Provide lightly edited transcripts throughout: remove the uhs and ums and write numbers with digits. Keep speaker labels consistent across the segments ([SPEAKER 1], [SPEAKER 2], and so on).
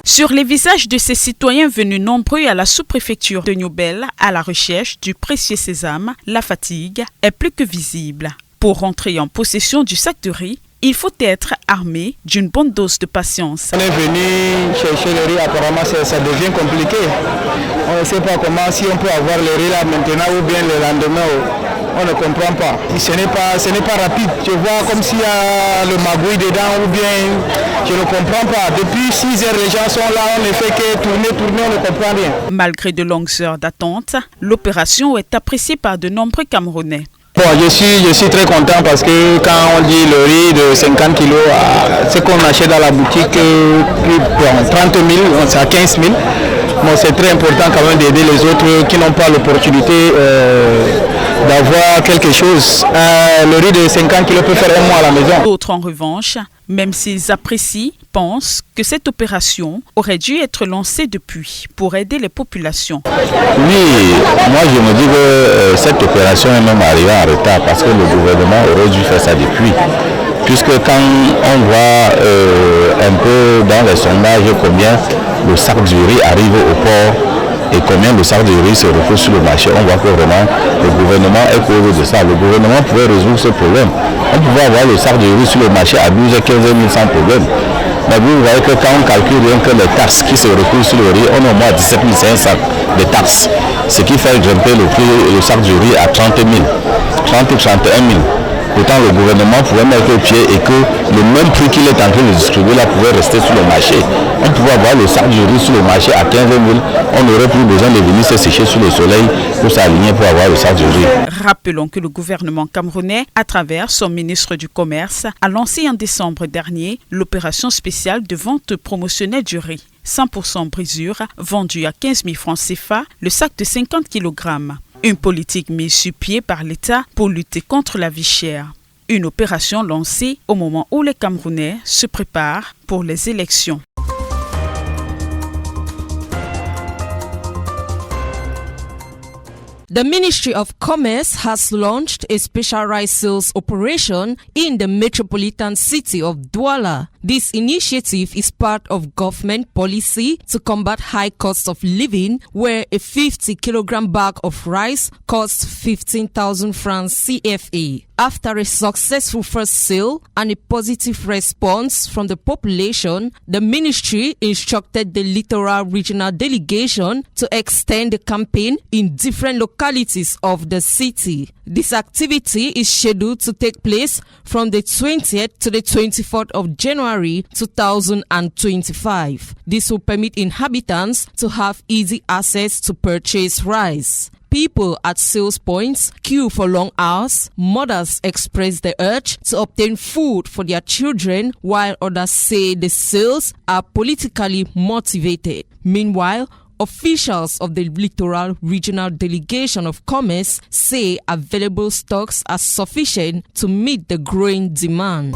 [SPEAKER 1] Sur les visages de ces citoyens venus nombreux à la sous-préfecture de Nyoubel à la recherche du précieux sésame, la fatigue est plus que visible. Pour rentrer en possession du sac de riz, il faut être armé d'une bonne dose de patience.
[SPEAKER 2] On est venu chercher le riz, apparemment ça devient compliqué. On ne sait pas comment, si on peut avoir le riz là maintenant ou bien le lendemain. On ne comprend pas. Ce n'est pas rapide. Je vois comme s'il y a le magouille dedans ou bien je ne comprends pas. Depuis 6 heures, les gens sont là, on ne fait que tourner, on ne comprend rien.
[SPEAKER 1] Malgré de longues heures d'attente, l'opération est appréciée par de nombreux Camerounais.
[SPEAKER 2] Bon, je suis très content parce que quand on dit le riz de 50 kg, ce qu'on achète dans la boutique, plus 30 000, c'est à 15 000. Bon, c'est très important quand même d'aider les autres qui n'ont pas l'opportunité d'avoir quelque chose. Le riz de 50 kg peut faire un mois à la maison.
[SPEAKER 1] D'autres, en revanche, même s'ils apprécient, pensent que cette opération aurait dû être lancée depuis pour aider les populations.
[SPEAKER 3] Oui, moi je me dis que cette opération est même arrivée en retard parce que le gouvernement aurait dû faire ça depuis. Puisque quand on voit un peu dans les sondages combien le sac du riz arrive au port et combien le sac de riz se retrouve sur le marché, on voit que vraiment le gouvernement est cause de ça. Le gouvernement pouvait résoudre ce problème. On pouvait avoir le sac de riz sur le marché à 12 et 15 000 sans problème. Mais vous voyez que quand on calcule rien que les taxes qui se retrouvent sur le riz, on a au moins 17 500 de taxes. Ce qui fait grimper le prix, le sac du riz à 30 000, 30 ou 31 000. Pourtant, le gouvernement pouvait mettre le pied et que le même prix qu'il est en train de distribuer là pouvait rester sur le marché. On pouvait avoir le sac du riz sur le marché à 15 000. On n'aurait plus besoin de venir se sécher sous le soleil pour s'aligner pour avoir le sac du riz.
[SPEAKER 1] Rappelons que le gouvernement camerounais, à travers son ministre du Commerce, a lancé en décembre dernier l'opération spéciale de vente promotionnelle du riz. 100% brisure, vendu à 15 000 francs CFA, le sac de 50 kg. Une politique mise sur pied par l'État pour lutter contre la vie chère. Une opération lancée au moment où les Camerounais se préparent pour les élections.
[SPEAKER 4] The Ministry of Commerce has launched a special rice sales operation in the metropolitan city of Douala. This initiative is part of government policy to combat high cost of living, where a 50-kilogram bag of rice costs 15,000 francs CFA. After a successful first sale and a positive response from the population, the ministry instructed the Littoral Regional Delegation to extend the campaign in different localities of the city. This activity is scheduled to take place from the 20th to the 24th of January 2025. This will permit inhabitants to have easy access to purchase rice. People at sales points queue for long hours. Mothers express the urge to obtain food for their children, while others say the sales are politically motivated. Meanwhile, officials of the Littoral Regional Delegation of Commerce say available stocks are sufficient to meet the growing demand.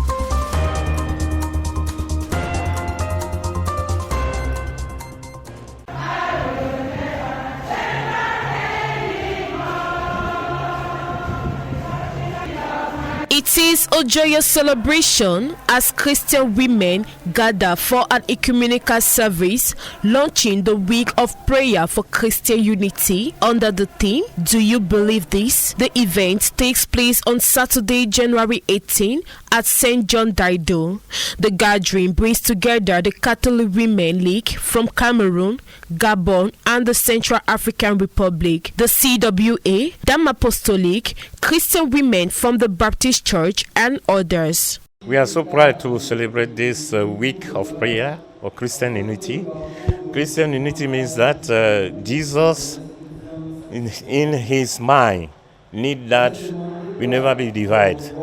[SPEAKER 4] It is a joyous celebration as Christian women gather for an ecumenical service launching the week of prayer for Christian unity under the theme, Do You Believe This? The event takes place on Saturday, January 18 at St. John Dido. The gathering brings together the Catholic Women League from Cameroon, Gabon, and the Central African Republic, the CWA, Dame Apostolique, Christian women from the Baptist Church, and others.
[SPEAKER 5] We are so proud to celebrate this week of prayer or Christian unity. Christian unity means that Jesus, in his mind, need that we never be divided.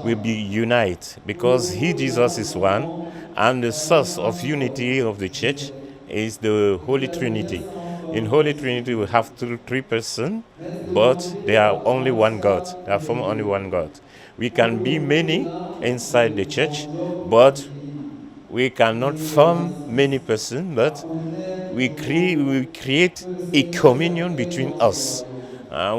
[SPEAKER 5] We be unite because he, Jesus, is one, and the source of unity of the church is the Holy Trinity. In Holy Trinity we have three persons, but they are only one God. They are from only one God. We can be many inside the church, but we cannot form many persons, but we create a communion between us. A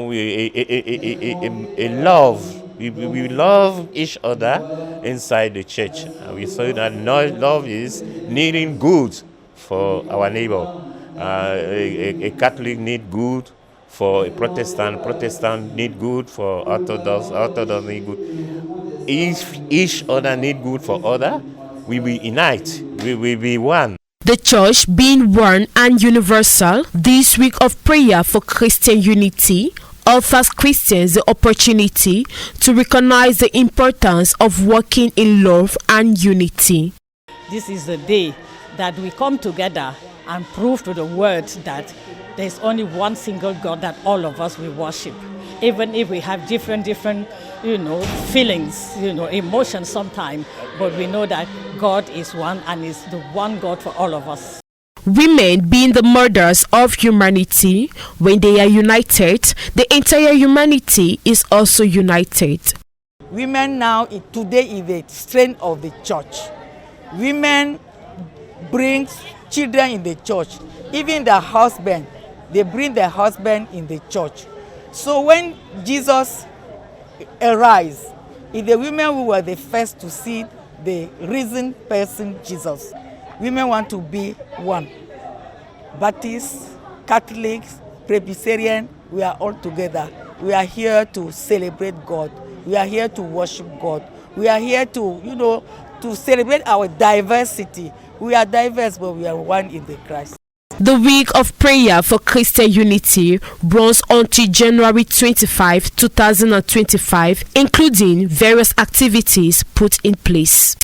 [SPEAKER 5] love. We love each other inside the church. We say that love is needing good for our neighbor. A Catholic need good for a Protestant. Protestant need good for Orthodox. Orthodox need good. If each other need good for other, we will unite. We will be one.
[SPEAKER 6] The church being one and universal, this week of prayer for Christian unity offers Christians the opportunity to recognize the importance of working in love and unity.
[SPEAKER 7] This is the day that we come together and prove to the world that there's only one single God that all of us will worship. Even if we have different feelings, emotions sometimes, but we know that God is one and is the one God for all of us.
[SPEAKER 6] Women being the mothers of humanity, when they are united, the entire humanity is also united.
[SPEAKER 8] Women now, today is the strength of the church. Women bring children in the church. Even the husband, they bring their husband in the church. So when Jesus arise, it's the women who were the first to see the risen person, Jesus. Women want to be one. Baptists, Catholics, Presbyterian, we are all together. We are here to celebrate God. We are here to worship God. We are here to, to celebrate our diversity. We are diverse, but we are one in the Christ.
[SPEAKER 6] The week of prayer for Christian unity runs until January 25, 2025, including various activities put in place.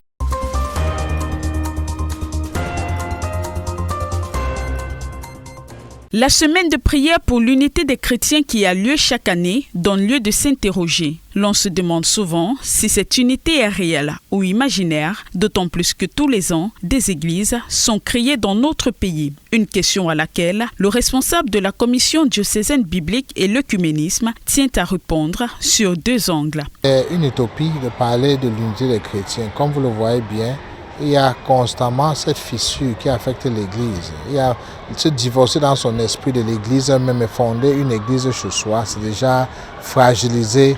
[SPEAKER 1] La semaine de prière pour l'unité des chrétiens qui a lieu chaque année donne lieu de s'interroger. L'on se demande souvent si cette unité est réelle ou imaginaire, d'autant plus que tous les ans, des églises sont créées dans notre pays. Une question à laquelle le responsable de la commission diocésaine biblique et l'œcuménisme tient à répondre sur deux angles.
[SPEAKER 9] C'est une utopie de parler de l'unité des chrétiens. Comme vous le voyez bien, il y a constamment cette fissure qui affecte l'Église. Il y a ce divorce dans son esprit de l'Église, même fonder une Église chez soi, c'est déjà fragiliser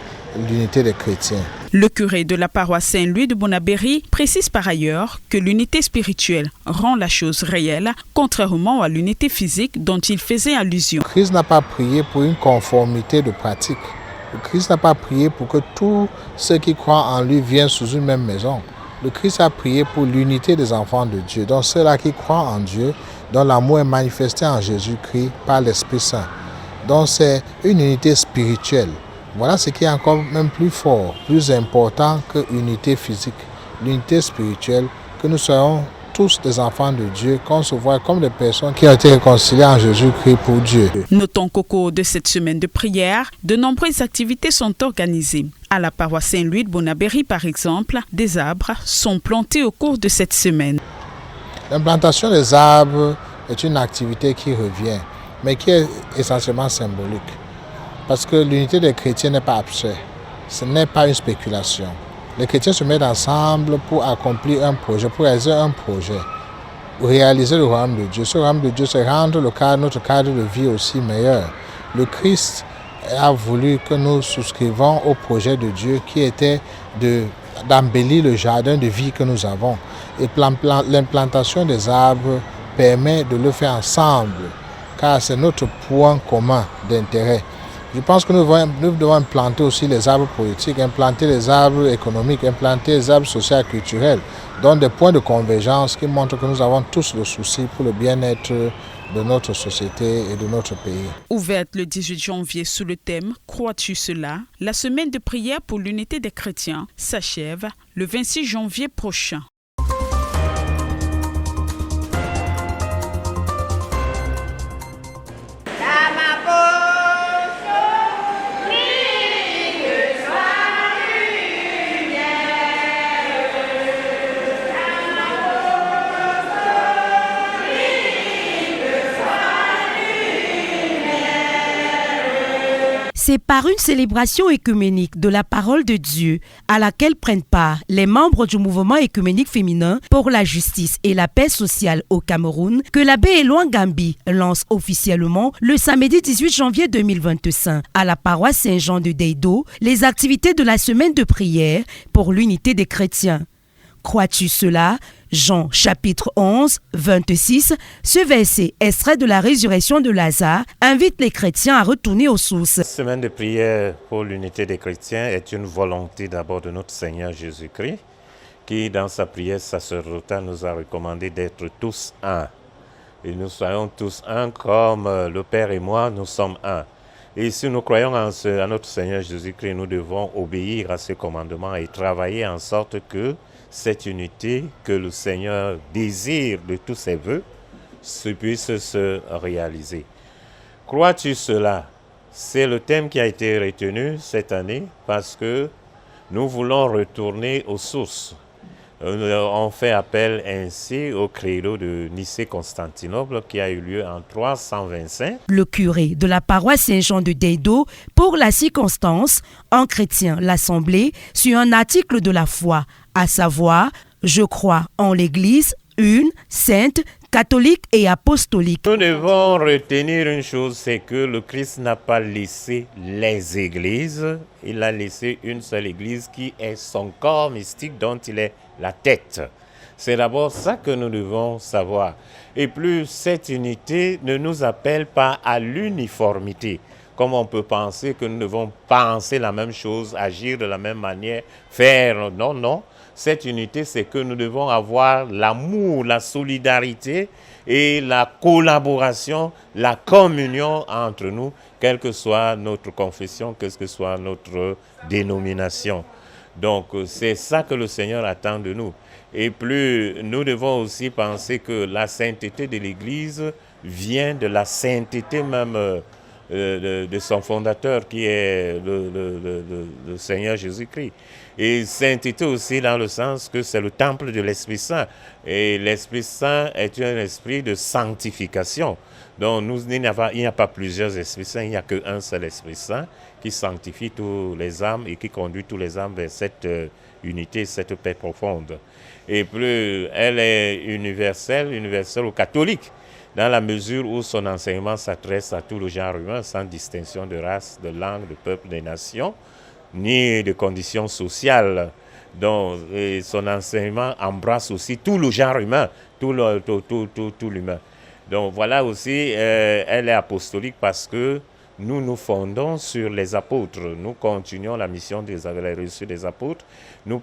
[SPEAKER 9] l'unité des chrétiens.
[SPEAKER 1] Le curé de la paroisse Saint-Louis de Bonabéry précise par ailleurs que l'unité spirituelle rend la chose réelle, contrairement à l'unité physique dont il faisait allusion.
[SPEAKER 9] Le Christ n'a pas prié pour une conformité de pratique. Le Christ n'a pas prié pour que tous ceux qui croient en lui viennent sous une même maison. Le Christ a prié pour l'unité des enfants de Dieu, donc ceux-là qui croient en Dieu, dont l'amour est manifesté en Jésus-Christ par l'Esprit Saint. Donc c'est une unité spirituelle. Voilà ce qui est encore même plus fort, plus important que l'unité physique, l'unité spirituelle, que nous soyons tous des enfants de Dieu, qu'on se voit comme des personnes qui ont été réconciliées en Jésus-Christ pour Dieu.
[SPEAKER 1] Notons qu'au cours de cette semaine de prière, de nombreuses activités sont organisées. À la paroisse Saint-Louis de Bonabéry, par exemple, des arbres sont plantés au cours de cette semaine.
[SPEAKER 9] L'implantation des arbres est une activité qui revient, mais qui est essentiellement symbolique. Parce que l'unité des chrétiens n'est pas abstrait, ce n'est pas une spéculation. Les chrétiens se mettent ensemble pour accomplir un projet, pour réaliser un projet, pour réaliser le royaume de Dieu. Ce royaume de Dieu, c'est rendre notre cadre de vie aussi meilleur. Le Christ a voulu que nous souscrivions au projet de Dieu qui était d'embellir le jardin de vie que nous avons. Et l'implantation des arbres permet de le faire ensemble, car c'est notre point commun d'intérêt. Je pense que nous devons implanter aussi les arbres politiques, implanter les arbres économiques, implanter les arbres sociaux et culturels, donc des points de convergence qui montrent que nous avons tous le souci pour le bien-être de notre société et de notre pays.
[SPEAKER 1] Ouverte le 18 janvier sous le thème « Crois-tu cela ?», la semaine de prière pour l'unité des chrétiens s'achève le 26 janvier prochain.
[SPEAKER 10] C'est par une célébration œcuménique de la parole de Dieu à laquelle prennent part les membres du mouvement œcuménique féminin pour la justice et la paix sociale au Cameroun que l'abbé Éloi Gambi lance officiellement le samedi 18 janvier 2025 à la paroisse Saint-Jean de Deido les activités de la semaine de prière pour l'unité des chrétiens. Crois-tu cela? Jean chapitre 11, 26, ce verset, extrait de la résurrection de Lazare, invite les chrétiens à retourner aux sources.
[SPEAKER 5] Cette semaine de prière pour l'unité des chrétiens est une volonté d'abord de notre Seigneur Jésus-Christ, qui dans sa prière sacerdotale nous a recommandé d'être tous un. Et nous soyons tous un comme le Père et moi, nous sommes un. Et si nous croyons à notre Seigneur Jésus-Christ, nous devons obéir à ses commandements et travailler en sorte que cette unité que le Seigneur désire de tous ses vœux puisse se réaliser. Crois-tu cela? C'est le thème qui a été retenu cette année parce que nous voulons retourner aux sources. On fait appel ainsi au credo de Nicée-Constantinople qui a eu lieu en 325.
[SPEAKER 10] Le curé de la paroisse Saint-Jean de Deido, pour la circonstance, en chrétien l'Assemblée, sur un article de la foi, à savoir « Je crois en l'Église, une, sainte, catholique et apostolique ».
[SPEAKER 5] Nous devons retenir une chose, c'est que le Christ n'a pas laissé les églises, il a laissé une seule église qui est son corps mystique dont il est la tête. C'est d'abord ça que nous devons savoir. Et plus cette unité ne nous appelle pas à l'uniformité, comme on peut penser que nous devons penser la même chose, agir de la même manière, faire. Non, non. Cette unité, c'est que nous devons avoir l'amour, la solidarité et la collaboration, la communion entre nous, quelle que soit notre confession, quelle que soit notre dénomination. Donc, c'est ça que le Seigneur attend de nous. Et plus, nous devons aussi penser que la sainteté de l'Église vient de la sainteté même de son fondateur qui est le Seigneur Jésus-Christ. Et sainteté aussi dans le sens que c'est le temple de l'Esprit Saint. Et l'Esprit Saint est un esprit de sanctification. Donc il n'y a pas plusieurs Esprits Saints, il n'y a qu'un seul Esprit Saint qui sanctifie tous les âmes et qui conduit tous les âmes vers cette unité, cette paix profonde. Et plus elle est universelle ou catholique, dans la mesure où son enseignement s'adresse à tout le genre humain, sans distinction de race, de langue, de peuple, de nation, ni de conditions sociales. Donc, son enseignement embrasse aussi tout le genre humain, tout l'humain. Donc voilà aussi, elle est apostolique parce que nous nous fondons sur les apôtres. Nous continuons la mission des reçus des apôtres. Nous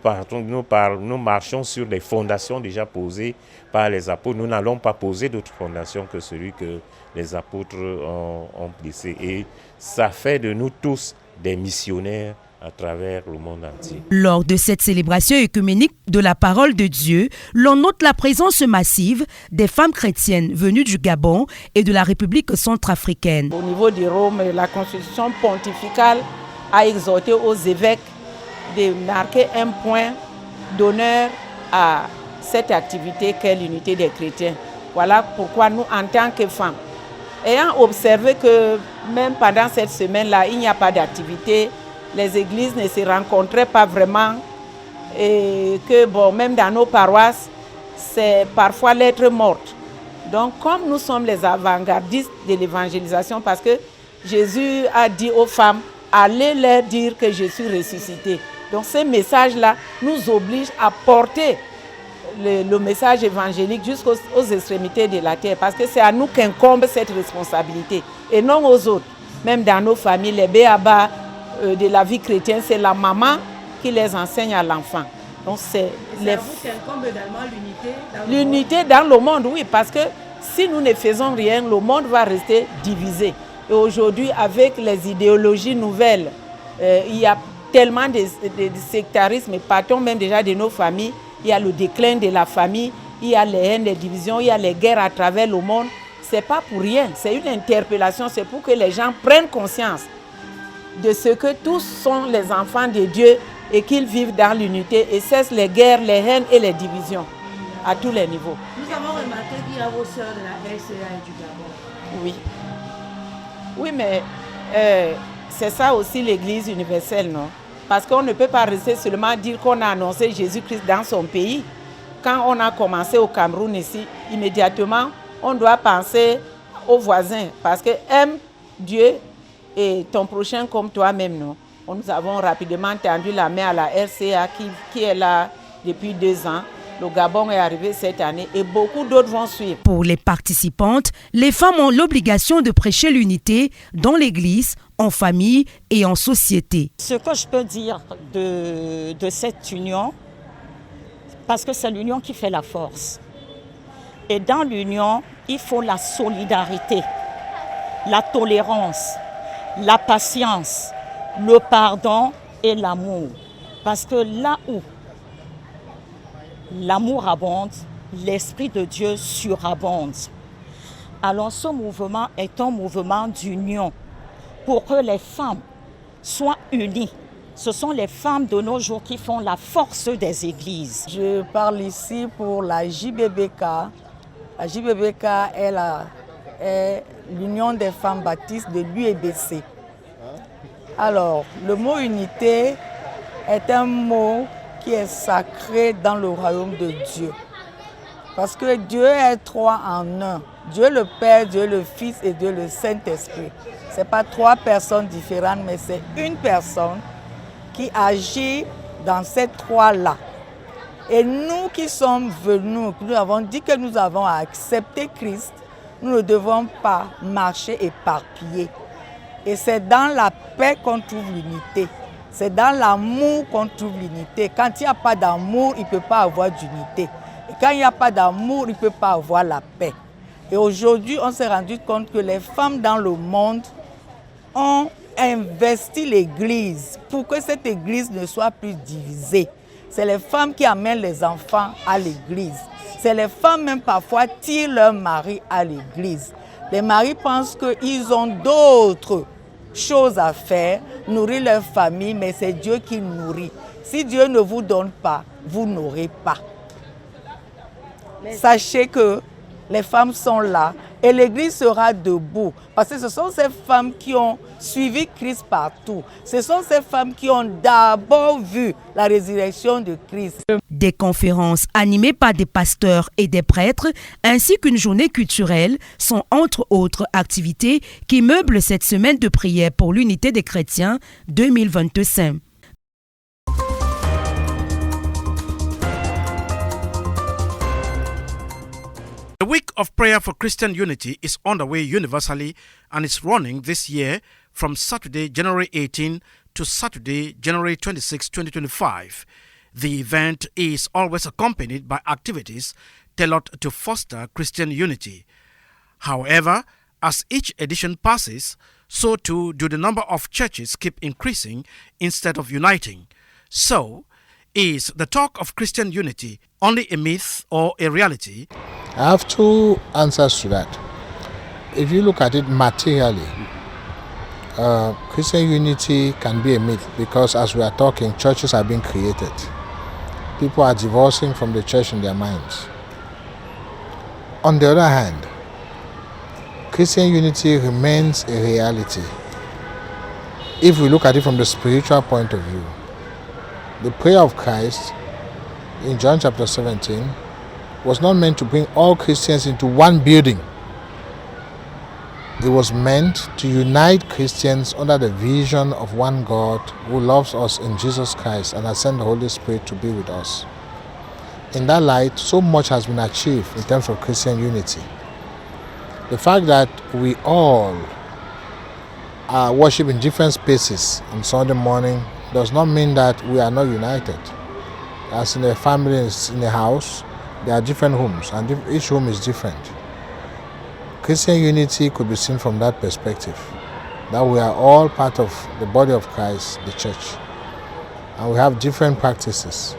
[SPEAKER 5] marchons sur les fondations déjà posées par les apôtres. Nous n'allons pas poser d'autres fondations que celui que les apôtres ont placé. Et ça fait de nous tous des missionnaires à travers le monde entier.
[SPEAKER 10] Lors de cette célébration œcuménique de la parole de Dieu, l'on note la présence massive des femmes chrétiennes venues du Gabon et de la République centrafricaine.
[SPEAKER 8] Au niveau de Rome, la constitution pontificale a exhorté aux évêques de marquer un point d'honneur à cette activité qu'est l'unité des chrétiens. Voilà pourquoi nous, en tant que femmes, ayant observé que même pendant cette semaine-là, il n'y a pas d'activité, les églises ne se rencontraient pas vraiment et que même dans nos paroisses, c'est parfois lettre morte. Donc comme nous sommes les avant-gardistes de l'évangélisation, parce que Jésus a dit aux femmes, allez leur dire que je suis ressuscité. Donc ces messages-là nous obligent à porter le message évangélique jusqu'aux extrémités de la terre, parce que c'est à nous qu'incombe cette responsabilité et non aux autres. Même dans nos familles, les béabas de la vie chrétienne, c'est la maman qui les enseigne à l'enfant. Donc c'est l'unité dans le monde, oui, parce que si nous ne faisons rien, le monde va rester divisé. Et aujourd'hui, avec les idéologies nouvelles, il y a tellement de sectarisme, et partons même déjà de nos familles, il y a le déclin de la famille, il y a les haines, les divisions, il y a les guerres à travers le monde. Ce n'est pas pour rien, c'est une interpellation, c'est pour que les gens prennent conscience de ce que tous sont les enfants de Dieu et qu'ils vivent dans l'unité et cessent les guerres, les haines et les divisions à tous les niveaux.
[SPEAKER 11] Nous avons remarqué qu'il y a vos sœurs de la RCA et du Gabon.
[SPEAKER 8] Oui. Oui, mais c'est ça aussi l'Église universelle, non? Parce qu'on ne peut pas rester seulement dire qu'on a annoncé Jésus-Christ dans son pays. Quand on a commencé au Cameroun ici, immédiatement, on doit penser aux voisins. Parce que aime Dieu et ton prochain comme toi-même, non? Nous avons rapidement tendu la main à la RCA qui est là depuis 2 ans. Le Gabon est arrivé cette année et beaucoup d'autres vont suivre.
[SPEAKER 10] Pour les participantes, les femmes ont l'obligation de prêcher l'unité dans l'église, en famille et en société.
[SPEAKER 7] Ce que je peux dire de cette union, parce que c'est l'union qui fait la force. Et dans l'union, il faut la solidarité, la tolérance, la patience, le pardon et l'amour. Parce que là où l'amour abonde, l'Esprit de Dieu surabonde. Alors ce mouvement est un mouvement d'union pour que les femmes soient unies. Ce sont les femmes de nos jours qui font la force des églises.
[SPEAKER 8] Je parle ici pour la JBBK. La JBBK est l'Union des femmes baptistes de l'UEBC. Alors, le mot unité est un mot qui est sacré dans le royaume de Dieu. Parce que Dieu est 3 en 1. Dieu le Père, Dieu le Fils et Dieu le Saint-Esprit. Ce n'est pas 3 personnes différentes, mais c'est une personne qui agit dans ces 3-là. Et nous qui sommes venus, nous avons dit que nous avons accepté Christ, nous ne devons pas marcher éparpillés. Et c'est dans la paix qu'on trouve l'unité. C'est dans l'amour qu'on trouve l'unité. Quand il n'y a pas d'amour, il ne peut pas avoir d'unité. Et quand il n'y a pas d'amour, il ne peut pas avoir la paix. Et aujourd'hui, on s'est rendu compte que les femmes dans le monde ont investi l'Église pour que cette Église ne soit plus divisée. C'est les femmes qui amènent les enfants à l'Église. C'est les femmes même parfois tirent leur mari à l'Église. Les maris pensent qu'ils ont d'autres choses à faire, nourrir leur famille, mais c'est Dieu qui nourrit. Si Dieu ne vous donne pas, vous n'aurez pas. Sachez que les femmes sont là et l'Église sera debout. Parce que ce sont ces femmes qui ont suivi Christ partout. Ce sont ces femmes qui ont d'abord vu la résurrection de Christ.
[SPEAKER 10] Des conférences animées par des pasteurs et des prêtres, ainsi qu'une journée culturelle, sont entre autres activités qui meublent cette semaine de prière pour l'unité des chrétiens 2025.
[SPEAKER 12] The Week of Prayer for Christian Unity is underway universally and is running this year from Saturday, January 18 to Saturday, January 26, 2025. The event is always accompanied by activities tailored to foster Christian unity. However, as each edition passes, so too do the number of churches keep increasing instead of uniting. So, is the talk of Christian unity only a myth or a reality?
[SPEAKER 9] I have 2 answers to that. If you look at it materially, Christian unity can be a myth because as we are talking, churches are being created. People are divorcing from the church in their minds. On the other hand, Christian unity remains a reality. If we look at it from the spiritual point of view, the prayer of Christ in John chapter 17 was not meant to bring all Christians into one building. It was meant to unite Christians under the vision of one God who loves us in Jesus Christ and has sent the Holy Spirit to be with us. In that light, so much has been achieved in terms of Christian unity. The fact that we all worship in different spaces on Sunday morning does not mean that we are not united. As in a family, in a house, there are different homes and each home is different. Christian unity could be seen from that perspective, that we are all part of the body of Christ, the church, and we have different practices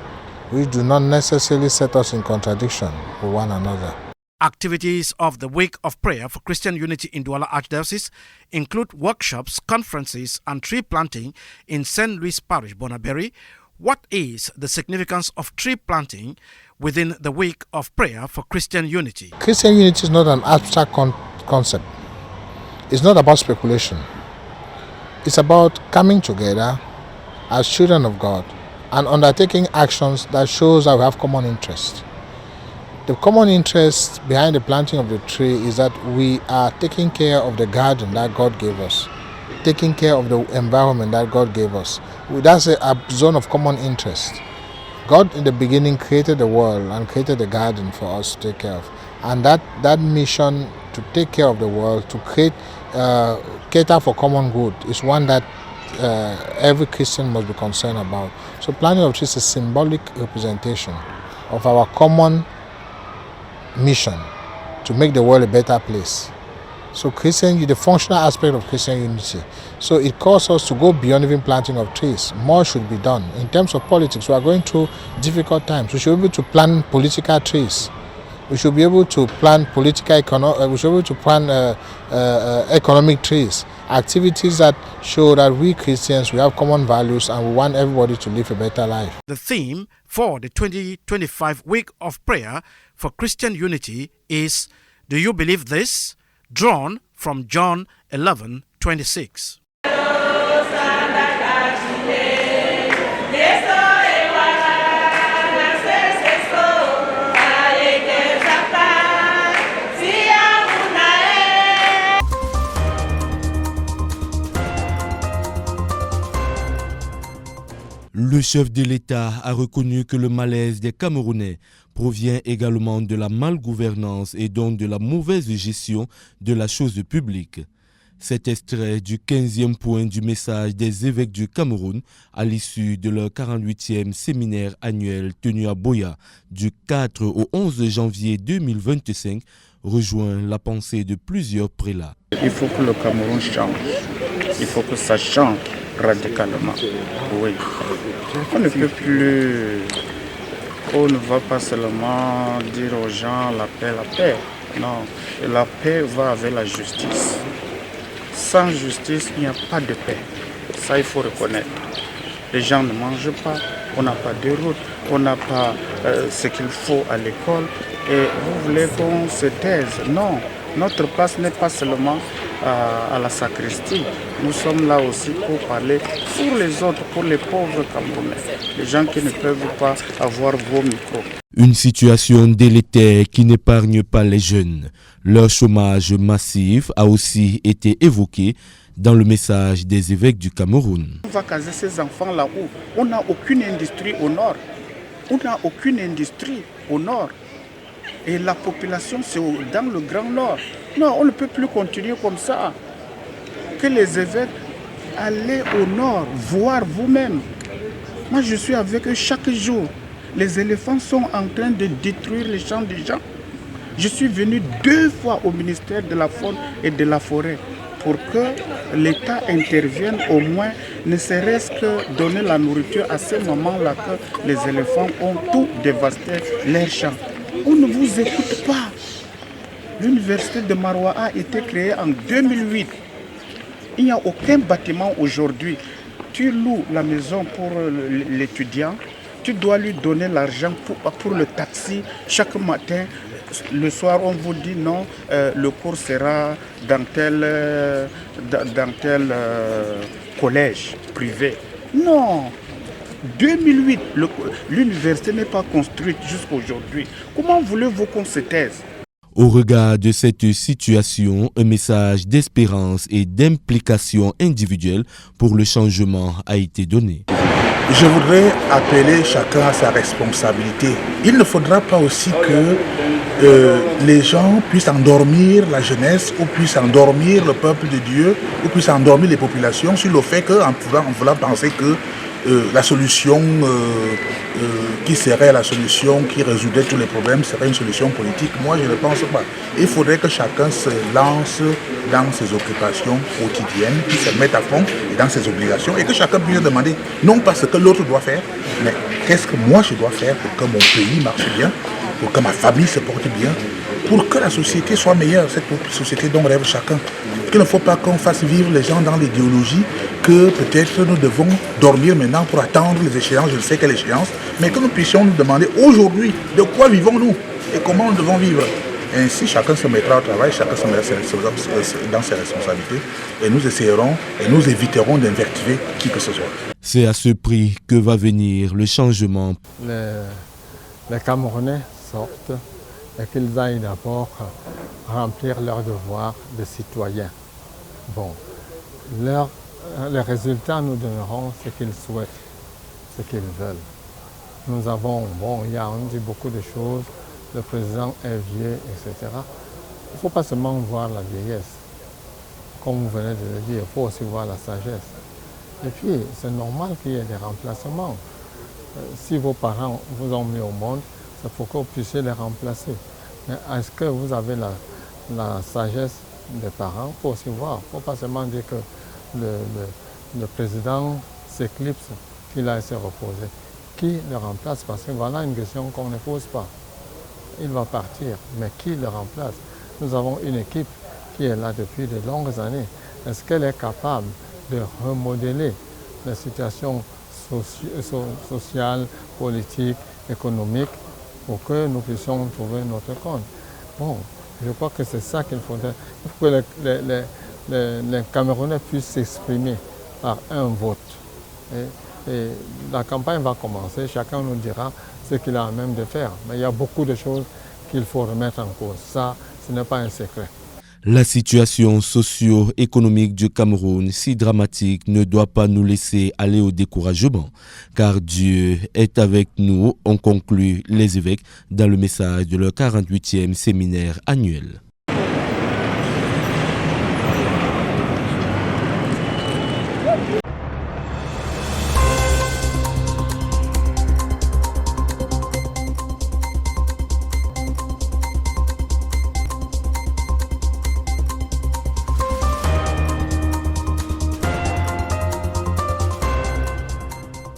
[SPEAKER 9] which do not necessarily set us in contradiction with one another.
[SPEAKER 12] Activities of the Week of Prayer for Christian Unity in Douala Archdiocese include workshops, conferences, and tree planting in St. Louis Parish, Bonaberry. What is the significance of tree planting within the Week of Prayer for Christian Unity?
[SPEAKER 9] Christian unity is not an abstract concept. It's not about speculation. It's about coming together as children of God and undertaking actions that shows that we have common interest. The common interest behind the planting of the tree is that we are taking care of the garden that God gave us, taking care of the environment that God gave us. That's a zone of common interest. God in the beginning created the world and created the garden for us to take care of. And that mission to take care of the world, to cater for common good, is one that every Christian must be concerned about. So planting of trees is a symbolic representation of our common mission to make the world a better place. So the functional aspect of Christian unity. So it calls us to go beyond even planting of trees. More should be done. In terms of politics, we are going through difficult times. We should be able to plant political trees. We should be able to plant economic trees. Activities that show that we Christians, we have common values and we want everybody to live a better life.
[SPEAKER 12] The theme for the 2025 Week of Prayer for Christian Unity is "Do You Believe This?" drawn from John 11:26.
[SPEAKER 13] Le chef de l'État a reconnu que le malaise des Camerounais provient également de la malgouvernance et donc de la mauvaise gestion de la chose publique. Cet extrait du 15e point du message des évêques du Cameroun à l'issue de leur 48e séminaire annuel tenu à Boya du 4 au 11 janvier 2025 rejoint la pensée de plusieurs prélats.
[SPEAKER 14] Il faut que le Cameroun change. Il faut que ça change radicalement. Oui. On ne peut plus... On ne va pas seulement dire aux gens la paix. Non, la paix va avec la justice. Sans justice, il n'y a pas de paix. Ça, il faut reconnaître. Les gens ne mangent pas, on n'a pas de route, on n'a pas ce qu'il faut à l'école. Et vous voulez qu'on se taise? Non, notre place n'est pas seulement à la sacristie. Nous sommes là aussi pour parler pour les autres, pour les pauvres Camerounais, les gens qui ne peuvent pas avoir vos micros.
[SPEAKER 13] Une situation délétère qui n'épargne pas les jeunes. Leur chômage massif a aussi été évoqué dans le message des évêques du Cameroun.
[SPEAKER 14] On va caser ces enfants là où on n'a aucune industrie au nord. On n'a aucune industrie au nord. Et la population, c'est dans le Grand Nord. Non, on ne peut plus continuer comme ça. Que les évêques allez au nord, voir vous-même. Moi, je suis avec eux chaque jour. Les éléphants sont en train de détruire les champs des gens. Je suis venu 2 fois au ministère de la Faune et de la Forêt pour que l'État intervienne au moins, ne serait-ce que donner la nourriture à ce moment-là que les éléphants ont tout dévasté leurs champs. On ne vous écoute pas. L'université de Maroua a été créée en 2008. Il n'y a aucun bâtiment aujourd'hui. Tu loues la maison pour l'étudiant, tu dois lui donner l'argent pour le taxi chaque matin. Le soir, on vous dit non, le cours sera dans tel collège privé. Non, 2008, l'université n'est pas construite jusqu'à aujourd'hui. Comment voulez-vous qu'on se taise?
[SPEAKER 13] Au regard de cette situation, un message d'espérance et d'implication individuelle pour le changement a été donné.
[SPEAKER 15] Je voudrais appeler chacun à sa responsabilité. Il ne faudra pas aussi que les gens puissent endormir la jeunesse ou puissent endormir le peuple de Dieu ou puissent endormir les populations sur le fait qu'en voulant penser que la solution qui serait la solution qui résoudrait tous les problèmes serait une solution politique. Moi, je ne pense pas. Il faudrait que chacun se lance dans ses occupations quotidiennes, qu'il se mette à fond et dans ses obligations et que chacun puisse demander non pas ce que l'autre doit faire, mais qu'est-ce que moi je dois faire pour que mon pays marche bien, pour que ma famille se porte bien, pour que la société soit meilleure, cette société dont rêve chacun. Qu'il ne faut pas qu'on fasse vivre les gens dans l'idéologie que peut-être nous devons dormir maintenant pour attendre les échéances, je ne sais quelle échéance, mais que nous puissions nous demander aujourd'hui de quoi vivons-nous et comment nous devons vivre. Et ainsi, chacun se mettra au travail, chacun se mettra dans ses responsabilités et nous essayerons et nous éviterons d'invertiver qui que ce soit.
[SPEAKER 13] C'est à ce prix que va venir le changement.
[SPEAKER 16] Les Camerounais sortent et qu'ils aillent d'abord remplir leur devoir de citoyens. Bon, les résultats nous donneront ce qu'ils souhaitent, ce qu'ils veulent. Nous avons, il y a dit beaucoup de choses, le président est vieux, etc. Il ne faut pas seulement voir la vieillesse. Comme vous venez de le dire, il faut aussi voir la sagesse. Et puis, c'est normal qu'il y ait des remplacements. Si vos parents vous ont mis au monde, c'est pour que vous puissiez les remplacer. Mais est-ce que vous avez la sagesse des parents pour aussi voir? Il ne faut pas seulement dire que le président s'éclipse, qu'il a essayé de reposer. Qui le remplace? Parce que voilà une question qu'on ne pose pas. Il va partir, mais qui le remplace? Nous avons une équipe qui est là depuis de longues années. Est-ce qu'elle est capable de remodeler la situation sociale, politique, économique pour que nous puissions trouver notre compte? Bon, je crois que c'est ça qu'il faudrait. Il faut que les Camerounais puissent s'exprimer par un vote. Et la campagne va commencer, chacun nous dira ce qu'il a à même de faire. Mais il y a beaucoup de choses qu'il faut remettre en cause. Ça, ce n'est pas un secret.
[SPEAKER 13] La situation socio-économique du Cameroun, si dramatique, ne doit pas nous laisser aller au découragement, car Dieu est avec nous, ont conclu les évêques dans le message de leur 48e séminaire annuel.